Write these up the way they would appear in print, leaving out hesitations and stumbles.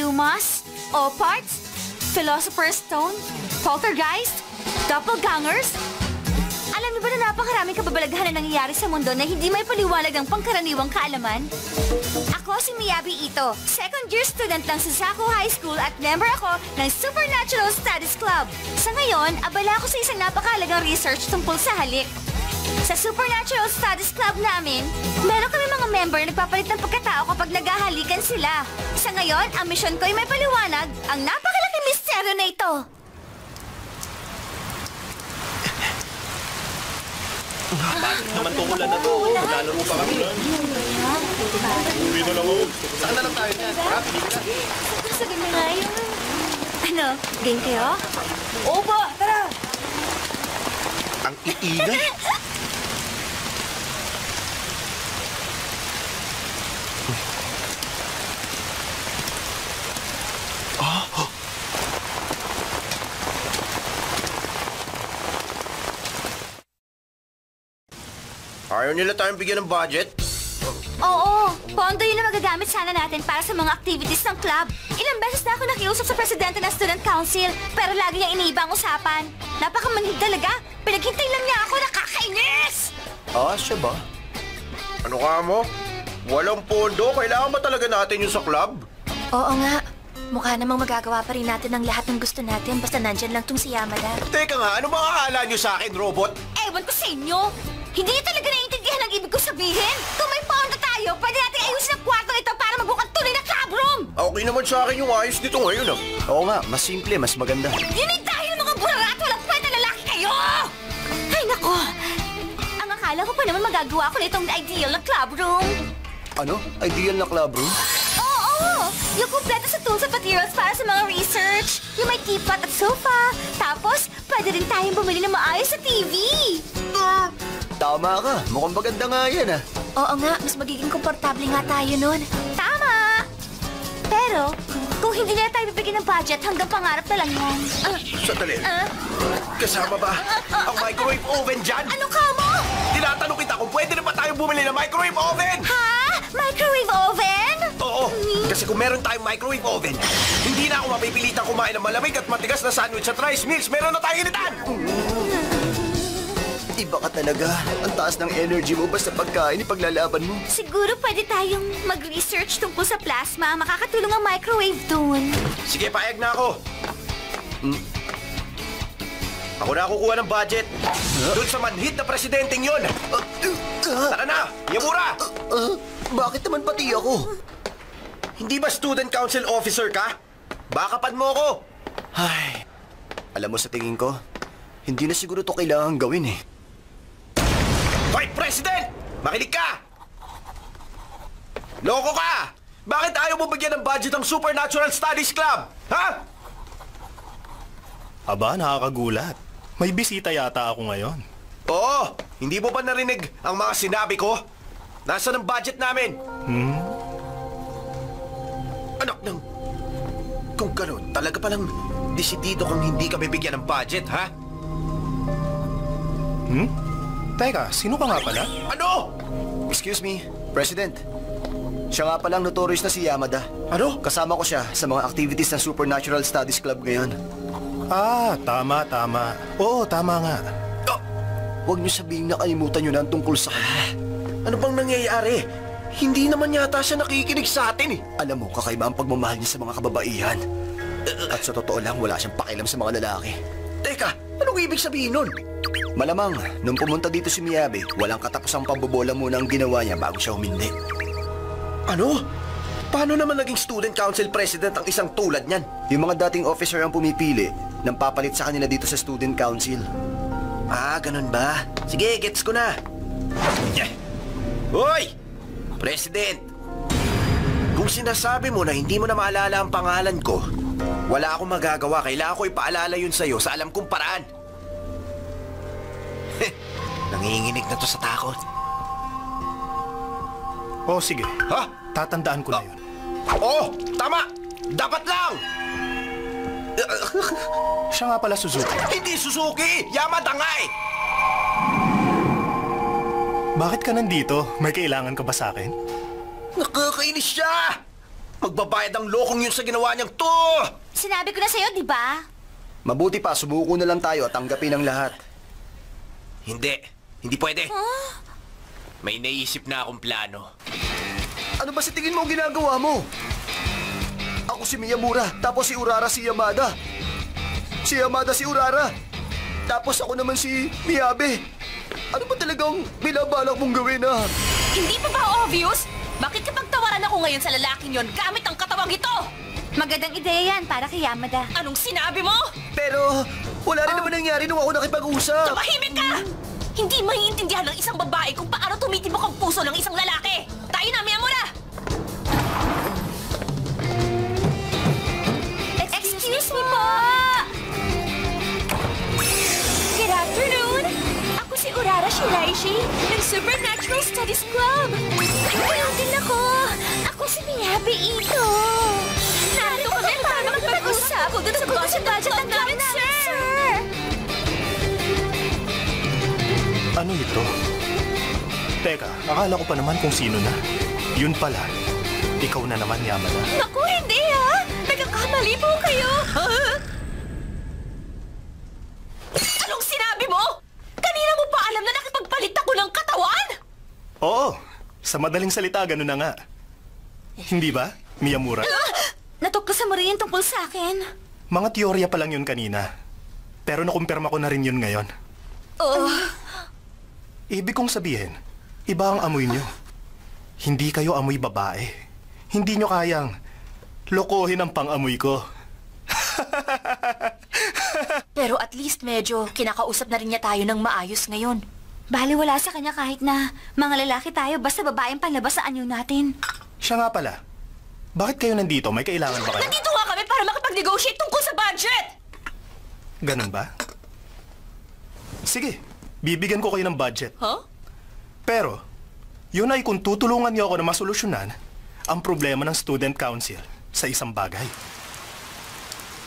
Lumos, Oparts, Philosopher's Stone, Poltergeist, Doppelgangers. Alam niyo ba na napakaraming kababalaghan na nangyayari sa mundo na hindi may paliwanag ng pangkaraniwang kaalaman? Ako si Miyabi Ito, second-year student lang sa Saco High School at member ako ng Supernatural Studies Club. Sa ngayon, abala ako sa isang napakahalagang research tungkol sa halik. Sa Supernatural Studies Club namin, meron kami mga member na nagpapalit ng pagkatao kapag naghahalikan sila. Sa ngayon, ang misyon ko ay may paliwanag ang napakalaking misteryo na ito. Bakit naman tungkulan na to? Maglalaro pa kami. Uwi na lang ako. Saan na lang tayo niyan? Pili ka. Sa ganyan nga yun. Ano, game kayo? Opo, tara! Ang iingay. Ayaw nila tayong bigyan ng budget? Oo, pondo yun na magagamit sana natin para sa mga activities ng club. Ilang beses na ako nakiusap sa presidente ng student council, pero lagi niya iniiba ang usapan. Napakamanhid talaga. Pinaghintay lang niya ako, nakakainis! Ah, siya ba? Ano ka mo? Walang pondo, kailangan ba talaga natin yung sa club? Oo nga. Mukha namang magagawa pa rin natin ang lahat ng gusto natin basta nandyan lang tong si Yamada. Teka nga, ano mga akala niyo sa akin, robot? Ewan ko sa inyo. Hindi niyo talaga naiintindihan ang ibig ko sabihin. Kung may pondo tayo, pwede natin ayusin ang kwarto ito para mabukan tuloy na club room! Okay naman sa akin yung ayos nito ngayon, ah. Oo nga, mas simple, mas maganda. Yun ay dahil mga burara at walang kwenta lalaki kayo! Ay, nako! Ang akala ko pa naman magagawa ko na itong ideal na club room. Ano? Ideal na club room? Oo! Yung kumpleto sa tools at materials para sa mga research. Yung may teapot at sofa. Tapos, pwede rin tayong bumili ng maayos sa TV. Tama ka. Mukhang maganda nga yan, ah. Oo nga, mas magiging komportable nga tayo nun. Tama! Pero, kung hindi na tayo bibigyan ng budget, hanggang pangarap na lang yan. Sandali. Kasama ba ang microwave oven dyan? Ano ka mo? Tinatanong kita kung pwede na ba tayong bumili ng microwave oven? Ha? Microwave oven? Oo, kasi kung meron tayong microwave oven, hindi na ako mapipilitang kumain ng malamig at matigas na sandwich at rice meals. Meron na tayong initan! Iba ka talaga. Ang taas ng energy mo basta pagkain ipaglalaban mo. Siguro pwede tayong mag-research tungkol sa plasma. Makakatulong ang microwave doon. Sige, paeg na ako. Ako na kukuha ng budget. Doon sa manhid na presidenteng yun. Tara na, Yamura! Bakit naman pati ako? Hindi ba student council officer ka? Bakapan mo ako. Ay, alam mo sa tingin ko, hindi na siguro to kailangan gawin eh. Hoy, President! Makinig ka! Loko ka! Bakit ayaw mo bigyan ng budget ang Supernatural Studies Club? Ha? Aba, nakakagulat. May bisita yata ako ngayon. Oo! Hindi mo ba narinig ang mga sinabi ko? Nasaan ang budget namin? Anak ng... Kung gano'n, talaga palang desidido kung hindi ka bibigyan ng budget, ha? Teka, sino ka nga pala? Ano? Excuse me, President. Siya nga palang notorious na si Yamada. Ano? Kasama ko siya sa mga activities ng Supernatural Studies Club ngayon. Ah, tama. Oo, tama nga. Oh, huwag niyo sabihin na kalimutan niyo na ang tungkol sa kanya. Ano bang nangyayari? Hindi naman yata siya nakikinig sa atin eh. Alam mo, kakaiba ang pagmamahal niya sa mga kababaihan. At sa totoo lang, wala siyang pakialam sa mga lalaki. Teka, anong ibig sabihin nun? Malamang, nung pumunta dito si Miyabi, walang katapusang pambobola muna ang ginawa niya bago siya humindi. Ano? Paano naman naging student council president ang isang tulad niyan? Yung mga dating officer ang pumipili nang papalit sa kanila dito sa student council. Ah, ganun ba? Sige, gets ko na. Hoy! President! Kung sinasabi mo na hindi mo na maalala ang pangalan ko, wala akong magagawa. Kailangan ko ipaalala yun sa'yo sa alam kong paraan. Nanginginig na to sa takot. Oh, sige. Ha? Tatandaan ko na yun. Oo! Tama! Dapat lang! Siya nga pala Suzuki. Hindi Suzuki! Yamada nga eh! Bakit ka nandito? May kailangan ka ba sa akin? Nakakainis siya! Magbabayad ang lokong yun sa ginawa niyang to! Sinabi ko na sa'yo, di ba? Mabuti pa, sumuko na lang tayo at tanggapin ang lahat. Hindi. Hindi pwede. May naisip na akong plano. Ano ba sa tingin mo ang ginagawa mo? Ako si Miyamura, tapos si Urara si Yamada. Si Yamada si Urara. Tapos ako naman si Miyabe. Ano ba talagang binabalak mong gawin, ha? Hindi pa ba obvious? Bakit kapag tawaran ako ngayon sa lalaking yon gamit ang katawang ito? Magandang ideya yan para kay Yamada. Anong sinabi mo? Pero wala rin naman nangyari nung ako nakipag-usap. Tumahimik ka! Hindi maiintindihan ng isang babae kung paano tumitibok ang puso ng isang lalaki. Tayo na, Miyamura! Excuse me po! Good afternoon! Ako si Urara Shiraishi ng Supernatural Studies Club. Ayun din ako! Ako si Miyabe Ito! Narito kami para makipag-usap tungkol sa budget ng namin, sir! Ano ito? Teka, akala ko pa naman kung sino na. Yun pala. Ikaw na naman, Yamada. Naku, hindi ha! Nagkakamali po kayo! Anong sinabi mo? Kanina mo pa alam na nakipagpalit ako ng katawan? Oo, sa madaling salita, ganun na nga. Hindi ba, Miyamura? Natuklasan mo rin yung tungkol sa akin. Mga teorya pa lang yun kanina. Pero nakumpirma ko na rin yun ngayon. Ibig kong sabihin, iba ang amoy nyo. Hindi kayo amoy babae. Hindi nyo kayang lokohin ang pang-amoy ko. Pero at least medyo kinakausap na rin niya tayo ng maayos ngayon. Baliwala sa kanya kahit na mga lalaki tayo basta babaeng panlabas sa anyo natin. Siya nga pala. Bakit kayo nandito? May kailangan ba kayo? Nandito nga kami para makapag-negotiate tungkol sa budget! Ganun ba? Sige, bibigyan ko kayo ng budget. Huh? Pero, yun ay kung tutulungan niyo ako na masolusyonan ang problema ng student council sa isang bagay.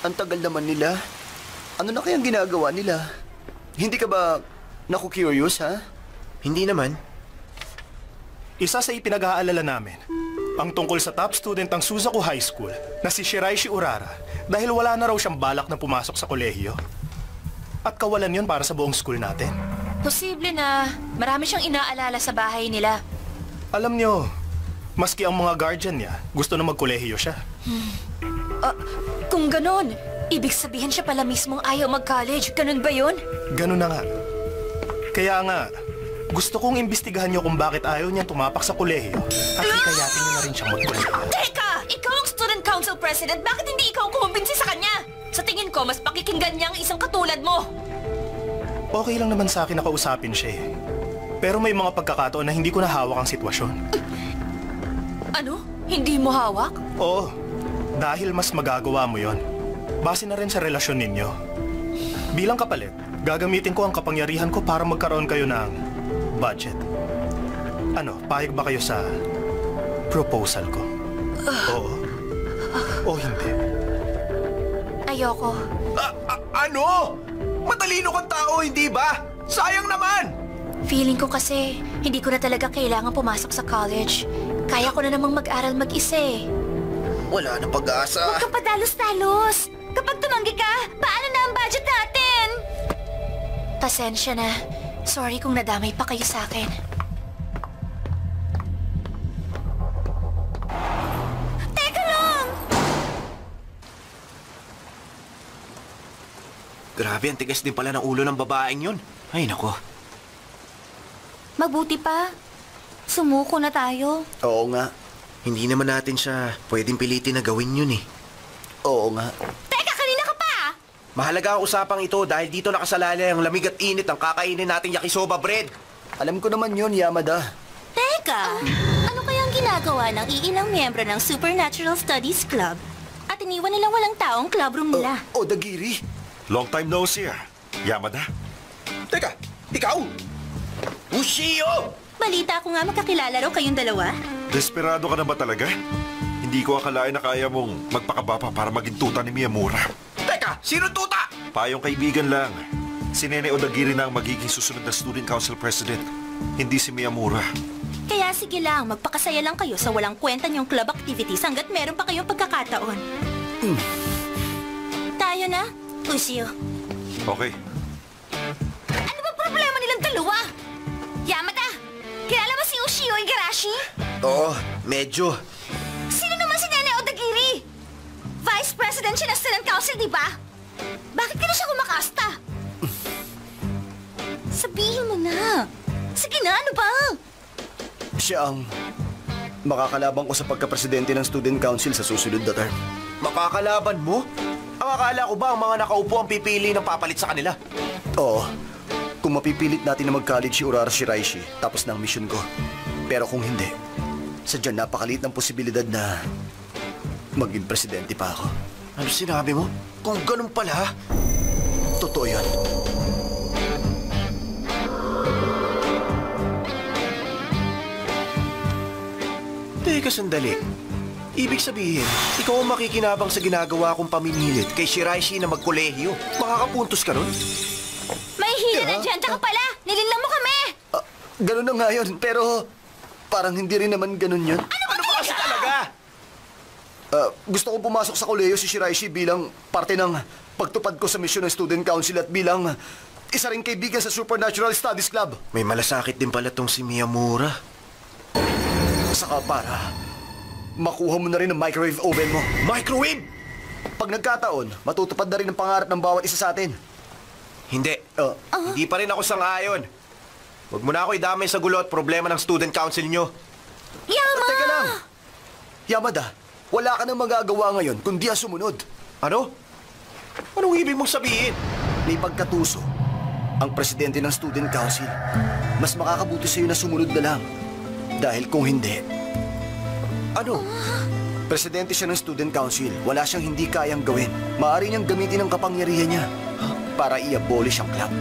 Ang tagal naman nila. Ano na kayang ginagawa nila? Hindi ka ba naku-curious, ha? Hindi naman. Isa sa ipinag-aalala namin, ang tungkol sa top student ng Suzaku High School na si Shiraishi Urara dahil wala na raw siyang balak na pumasok sa kolehiyo. At kawalan yun para sa buong school natin. Posible na marami siyang inaalala sa bahay nila. Alam niyo, maski ang mga guardian niya, gusto na magkolehiyo siya. Kung ganon, ibig sabihin siya pala mismong ayaw mag-college. Ganun ba yun? Ganun na nga. Kaya nga, gusto kong imbestigahan niyo kung bakit ayaw niyang tumapak sa kolehiyo at hikayatin niyo na rin siyang magkolehiyo. Teka! Ikaw ang student council president. Bakit hindi ikaw ang kumbinsi sa kanya? Sa tingin ko, mas pakikinggan niya ang isang katulad mo. Okay lang naman sa akin na kausapin siya eh. Pero may mga pagkakataon na hindi ko na hawak ang sitwasyon. Ano? Hindi mo hawak? Oo, dahil mas magagawa mo yon. Base na rin sa relasyon ninyo. Bilang kapalit, gagamitin ko ang kapangyarihan ko para magkaroon kayo ng budget. Ano, payag ba kayo sa proposal ko? Oo. O hindi? Ayoko. Ano? Matalino kang tao, hindi ba? Sayang naman! Feeling ko kasi, hindi ko na talaga kailangan pumasok sa college. Kaya ko na namang mag-aral mag-isa eh. Wala na pag-asa. Huwag kang padalos-talos. Kapag tumanggi ka, paano na ang budget natin? Pasensya na. Sorry kung nadamay pa kayo sa akin. Teka lang! Grabe, ang tigas din pala ng ulo ng babaeng yun. Ay, nako. Mabuti pa. Sumuko na tayo. Oo nga. Hindi naman natin siya pwedeng pilitin na gawin yun eh. Oo nga. Teka, kanina ka pa! Mahalaga ang usapang ito dahil dito nakasalalay ang lamig at init ang kakainin nating yakisoba bread. Alam ko naman yun, Yamada. Teka, ano kayang ginagawa ng iilang miyembro ng Supernatural Studies Club? At iniwan nilang walang taong club room nila. Dagiri. Long time no see, Yamada. Teka, ikaw! Ushio! Balita ko nga magkakilala raw kayong dalawa. Desperado ka na ba talaga? Hindi ko akalain na kaya mong magpakabapa para maging tuta ni Miyamura. Teka, sino tuta? Payong kaibigan lang. Si Nene Odagiri na ang magiging susunod na student council president. Hindi si Miyamura. Kaya sige lang, magpakasaya lang kayo sa walang kwenta niyong club activities hanggat meron pa kayong pagkakataon. Tayo na, Usio. Okay. Ano ba problema nilang dalawa? Yamada, kilala mo si Ushio Igarashi? Oo, medyo. Sino naman si Nene Odagiri? Vice President siya ng Student Council, di ba? Bakit ka na siya kumakasta? Sabihin mo na. Sige na, ano ba? Siya ang makakalaban ko sa pagka-presidente ng Student Council sa susunod na term. Makakalaban mo? Ang akala ko ba ang mga nakaupo ang pipili ng papalit sa kanila? Oo. Kung mapipilit natin na mag-college si Urara Shiraishi, tapos na ang mission ko. Pero kung hindi, sadyang napakaliit ng posibilidad na maging presidente pa ako. Ano sinabi mo? Kung ganun pala, Totoo yan. teka sandali. Ibig sabihin, ikaw ang makikinabang sa ginagawa kong pamimilit kay Shiraishi na magkolehiyo. Makakapuntos ka nun? May hidden agenda ka pala. Nilinlang mo kami. Ganun na nga yun, pero parang hindi rin naman ganun yun. Ano ba kasi talaga? Gusto kong pumasok sa kolehiyo si Shiraishi bilang parte ng pagtupad ko sa misyon ng Student Council at bilang isa ring kaibigan sa Supernatural Studies Club. May malasakit din pala tong si Miyamura. Saka para makuha mo na rin ang microwave oven mo. Microwave? Pag nagkataon, matutupad na rin ang pangarap ng bawat isa sa atin. Hindi. Hindi pa rin ako sang-ayon. Huwag mo na ako idamay sa gulo at problema ng Student Council nyo. Yama! Teka lang. Yamada, wala ka nang magagawa ngayon kundi ang sumunod. Ano? Anong ibig mong sabihin? May pagkatuso ang presidente ng Student Council. Mas makakabuti sa'yo na sumunod na lang. Dahil kung hindi... Ano? Presidente siya ng Student Council. Wala siyang hindi kayang gawin. Maaari niyang gamitin ang kapangyarihan niya para i-abolish ang club.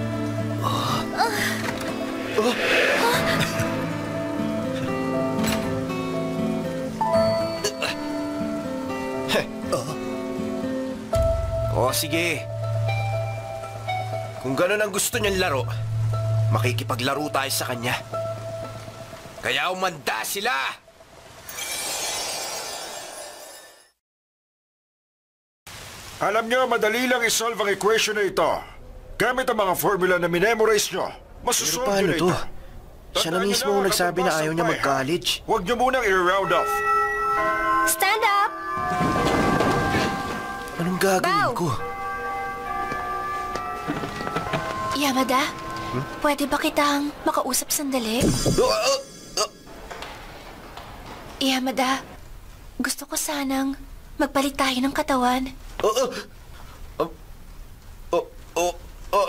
O sige. Kung ganun ang gusto niyang laro, makikipaglaro tayo sa kanya. Kaya umanda sila! Alam nyo, madali lang isolve ang equation na ito. Gamit ang mga formula na minemorize nyo, Pero masusolve paano nyo na to? ito. Siya na Tandaan nyo mismo ang na, nagsabi na kapag ayaw niya nasa mag-college. buhay, huwag nyo munang i-round off. Stand up! Anong gagawin Bow! ko? Yamada, pwede ba kitang makausap sandali? Yamada, gusto ko sanang magpalit tayo ng katawan.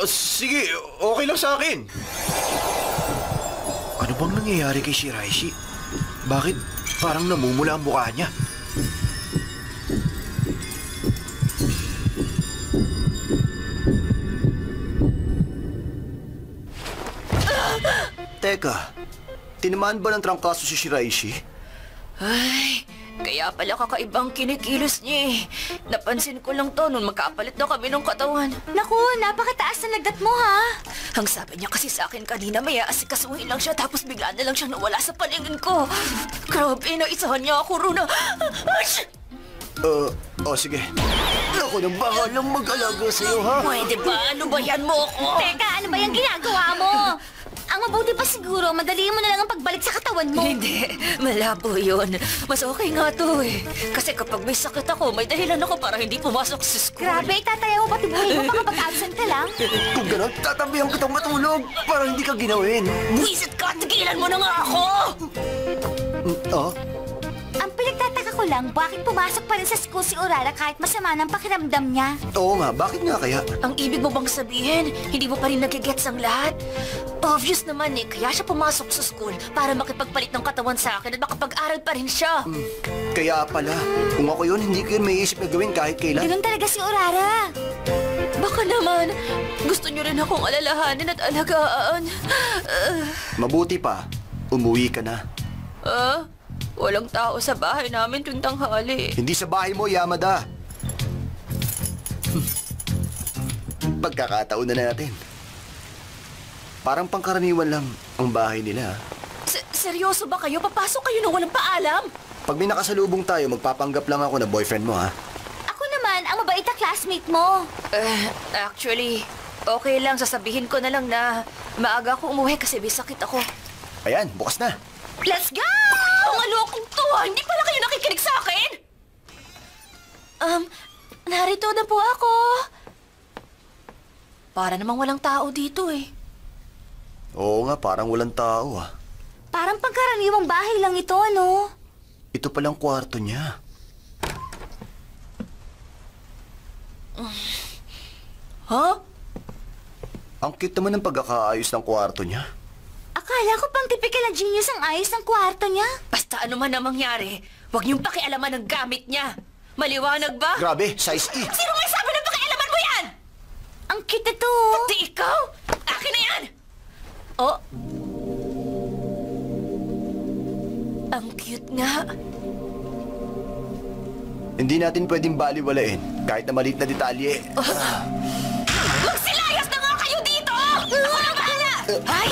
Sige, okay lang sa akin. Ano bang nangyayari kay Shiraishi? Bakit parang namumula ang mukha niya? Teka, tinamaan ba ng trangkaso si Shiraishi? Ay, kaya pala kakaibang kinikilos niya eh. Napansin ko lang to nung magkapalit na kami ng katawan. Naku, napakataas na lagdat mo, ha? Ang sabi niya kasi sa akin kanina, may aasikasuhin lang siya tapos bigla na lang siyang nawala sa paningin ko. Grabe, naisahan niya ako, Runa. Sige. Ako nang bahalang mag-alaga sa'yo, ha? Pwede ba? Ano ba yan mo ako? Teka, ano ba yung ginagawa mo? Ang mabuti pa siguro, madali mo na lang ang pagbalik sa katawan mo. Hindi, malabo yun. Mas okay nga to eh. Kasi kapag may sakit ako, may dahilan ako para hindi pumasok sa school. Grabe, tataya mo pati buhay mo makapag-absent ka lang. Kung gano'n, tatabihan kitang matulog para hindi ka ginawin. Buisit ka! Tigilan mo na nga ako! Ang pinagtataka ko lang, bakit pumasok pa rin sa school si Urara kahit masama ng pakiramdam niya? Oo nga, bakit nga kaya? Ang ibig mo bang sabihin, hindi mo pa rin nagigets ang lahat? Obvious naman eh, kaya siya pumasok sa school para makipagpalit ng katawan sa akin at makapag-aral pa rin siya. Kaya pala, kung ako yun, hindi ko yun may isip na gawin kahit kailan. Ganun talaga si Urara. Baka naman, gusto niyo rin akong alalahanin at alagaan. Mabuti pa, umuwi ka na. Walang tao sa bahay namin tuwing tanghali. Hindi sa bahay mo, Yamada. Pagkakataon na natin. Parang pangkaraniwan lang ang bahay nila. Seryoso ba kayo? Papasok kayo nang walang paalam? Pag may nakasalubong tayo, magpapanggap lang ako na boyfriend mo, ha? Ako naman, ang mabait na classmate mo. Actually, okay lang. Sasabihin ko na lang na maaga ako umuwi kasi may sakit ako. Ayan, bukas na. Let's go! Mga lokong to, ha? Hindi pala kayo nakikinig sa akin? Narito na po ako. Para namang walang tao dito eh. Oo nga, parang walang tao, ah. Parang pangkaraniwang bahay lang ito, ano? Ito palang kwarto niya. Huh? Ang cute naman ng pagkakaayos ng kwarto niya. Akala ko pang typical na genius ang ayos ng kwarto niya. Basta ano man ang mangyari, huwag niyong pakialaman ng gamit niya. Maliwanag ba? Grabe, size E. Sino may sabi na pakialaman mo yan? Ang cute ito. Di ikaw? Akin na yan! Oh. Ang cute nga. Hindi natin pwedeng baliwalain kahit na maliit na detalye. Magsilayas na nga kayo dito! Ako na bahala! Ay!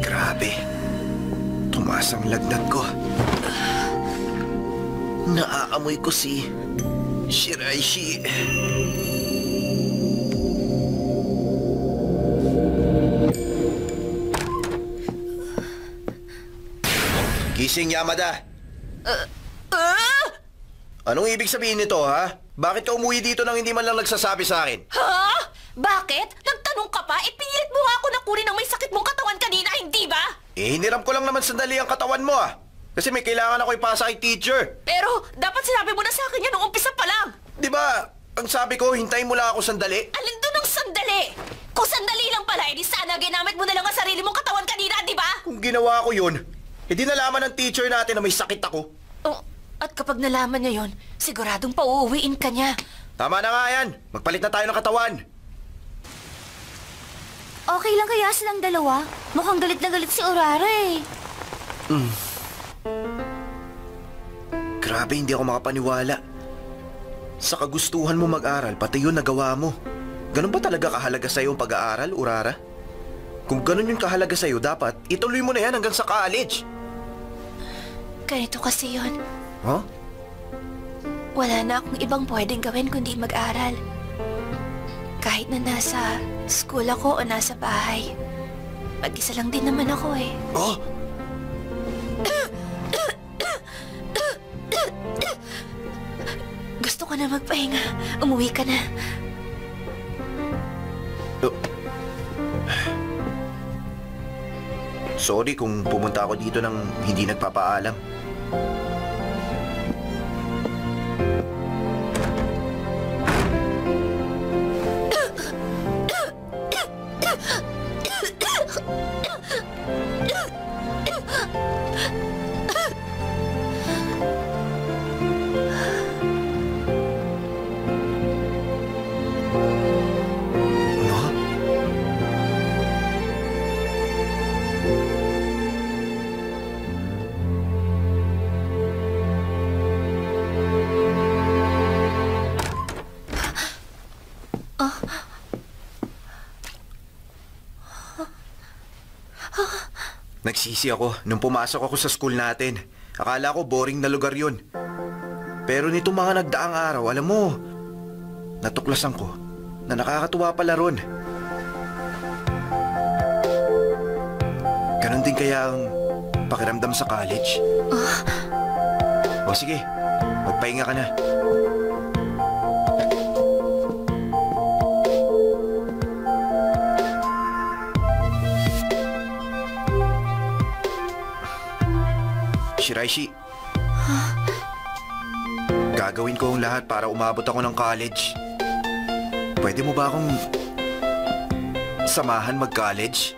Grabe. Tumaas ang lagnat ko. Naaamoy ko si Shiraishi. Gising, Yamada. Anong ibig sabihin nito, ha? Bakit ka umuwi dito nang hindi man lang nagsasabi sa akin? Ha? Bakit? Nagtanong ka pa? Ipilit mo nga ako na kunin ang may sakit mong katawan kanina, hindi ba? Hiniram ko lang naman sandali ang katawan mo, ah. Kasi may kailangan ako ipasa kay teacher. Pero dapat sinabi mo na sa akin yan nung umpisa pa lang. Di ba, ang sabi ko, hintayin mo lang ako sandali? Alin doon ang sandali? Kung sandali lang pala, edi sana ginamit mo na lang ang sarili mong katawan kanina, di ba? Kung ginawa ko yun, edi nalaman ng teacher natin na may sakit ako. Oh, at kapag nalaman niya yon, siguradong pauuwiin ka niya. Tama na nga yan. Magpalit na tayo ng katawan. Okay lang kaya silang dalawa? Mukhang galit na galit si Urara eh. Grabe, hindi ako makapaniwala. Sa kagustuhan mo mag-aral, pati yun nagawa mo. Ganun ba talaga kahalaga sa'yo ang pag-aaral, Urara? Kung ganun yung kahalaga sa'yo, dapat ituloy mo na yan hanggang sa college. Ganito kasi yon. Huh? Wala na akong ibang pwedeng gawin kundi mag-aral. Kahit na nasa school ako o nasa bahay. Mag-isa lang din naman ako eh. Oh? Gusto ko na magpahinga. Umuwi ka na. Sorry kung pumunta ako dito nang hindi nagpapaalam. Nagsisi ako nung pumasok ako sa school natin. Akala ko boring na lugar yun. Pero nito mga nagdaang araw, alam mo, natuklasan ko na nakakatuwa pala ron. Ganon din kaya ang pakiramdam sa college. O sige, magpahinga ka na. Shiraishi. Gagawin ko ang lahat para umabot ako ng college. Pwede mo ba akong samahan mag-college?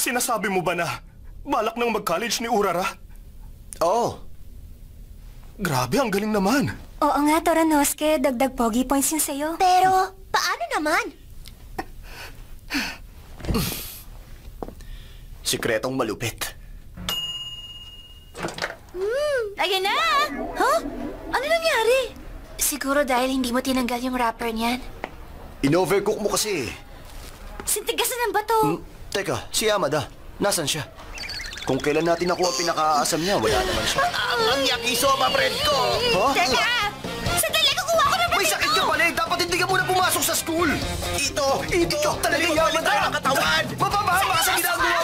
Sinasabi mo ba na balak nang mag-college ni Urara? Oo. Grabe, ang galing naman. Oo nga, Toranosuke. Dagdag pogi points yun sa'yo. Pero, paano naman? Sikretong malupit. Ayan na! Huh? Ano nangyari? Siguro dahil hindi mo tinanggal yung wrapper niyan. In-overcook mo kasi. Sintigasan ng bato. Teka, si Yamada, nasan siya? Kung kailan natin nakuha ang pinakaasam niya, wala naman siya. Ang yakisoba, friend ko! Ha? Teka! Sandali, kukuha ko ng May sakit ka pala eh! Dapat hindi ka muna pumasok sa school! Ito talaga Yamada! Ang katawan! Mapapahama ka sa ginagawa